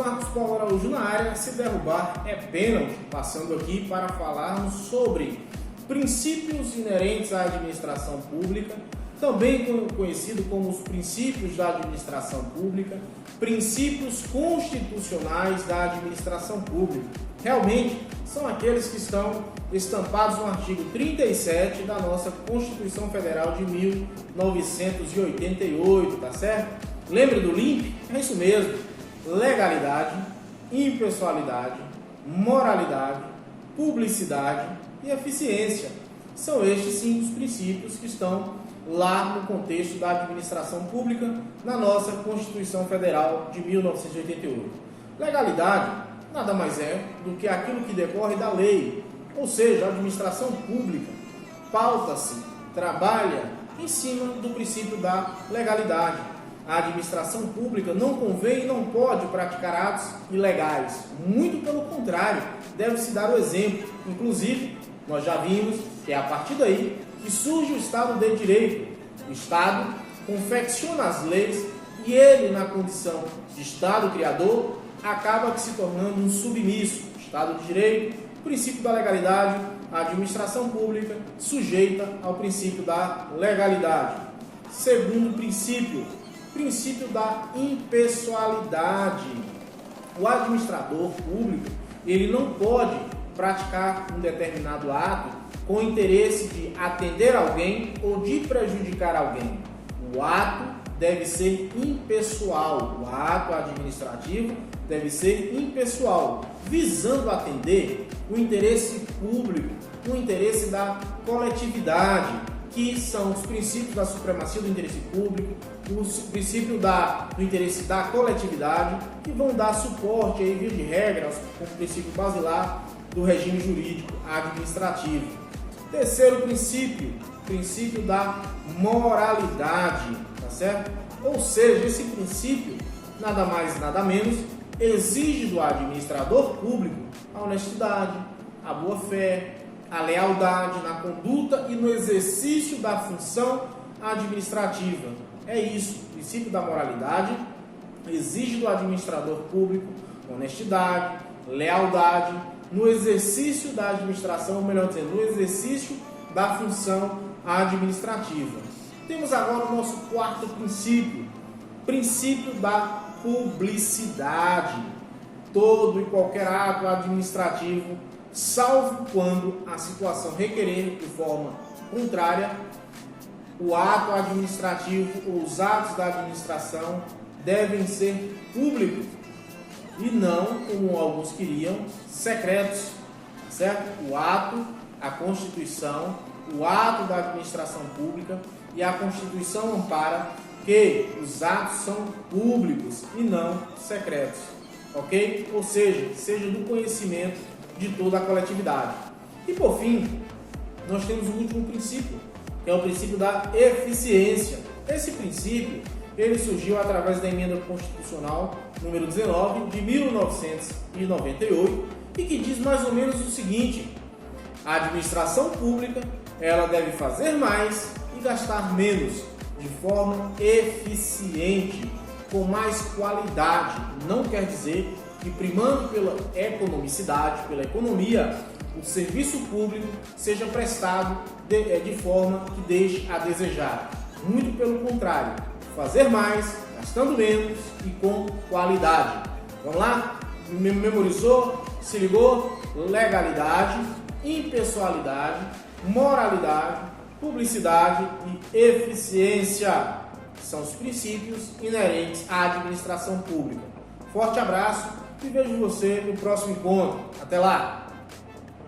Marcos Paulo Araújo na área. Se derrubar é pênalti. Passando aqui para falarmos sobre princípios inerentes à administração pública, também conhecido como os princípios da administração pública, princípios constitucionais da administração pública. Realmente são aqueles que estão estampados no artigo 37 da nossa Constituição Federal de 1988, tá certo? Lembre do LIMP? É isso mesmo. Legalidade, impessoalidade, moralidade, publicidade e eficiência. São estes sim os princípios que estão lá no contexto da administração pública na nossa Constituição Federal de 1988. Legalidade nada mais é do que aquilo que decorre da lei, ou seja, a administração pública pauta-se, trabalha em cima do princípio da legalidade. A administração pública não convém e não pode praticar atos ilegais. Muito pelo contrário, deve-se dar o exemplo. Inclusive, nós já vimos que é a partir daí que surge o Estado de Direito. O Estado confecciona as leis e ele, na condição de Estado criador, acaba se tornando um submisso. Estado de Direito, princípio da legalidade, a administração pública sujeita ao princípio da legalidade. Segundo princípio da impessoalidade. O administrador público, ele não pode praticar um determinado ato com o interesse de atender alguém ou de prejudicar alguém. O ato deve ser impessoal, o ato administrativo deve ser impessoal, visando atender o interesse público, o interesse da coletividade, que são os princípios da supremacia do interesse público, os princípios do interesse da coletividade, que vão dar suporte, aí, via de regra, ao princípio basilar do regime jurídico administrativo. Terceiro princípio da moralidade, tá certo? Ou seja, esse princípio, nada mais nada menos, exige do administrador público a honestidade, a boa-fé, a lealdade na conduta e no exercício da função administrativa. É isso, o princípio da moralidade exige do administrador público honestidade, lealdade no exercício da administração, ou melhor dizendo, no exercício da função administrativa. Temos agora o nosso quarto princípio da publicidade. Todo e qualquer ato administrativo, salvo quando a situação requerer de forma contrária, o ato administrativo ou os atos da administração devem ser públicos e não, como alguns queriam, secretos, certo? O ato, a Constituição, o ato da administração pública e a Constituição ampara que os atos são públicos e não secretos, ok? Ou seja do conhecimento de toda a coletividade. E por fim, nós temos o último princípio, que é o princípio da eficiência. Esse princípio, ele surgiu através da emenda constitucional número 19 de 1998 e que diz mais ou menos o seguinte: a administração pública, ela deve fazer mais e gastar menos, de forma eficiente, com mais qualidade. Não quer dizer que, primando pela economicidade, pela economia, o serviço público seja prestado de forma que deixe a desejar. Muito pelo contrário, fazer mais, gastando menos e com qualidade. Vamos lá? Memorizou? Se ligou? Legalidade, impessoalidade, moralidade, publicidade e eficiência. São os princípios inerentes à administração pública. Forte abraço e vejo você no próximo encontro. Até lá!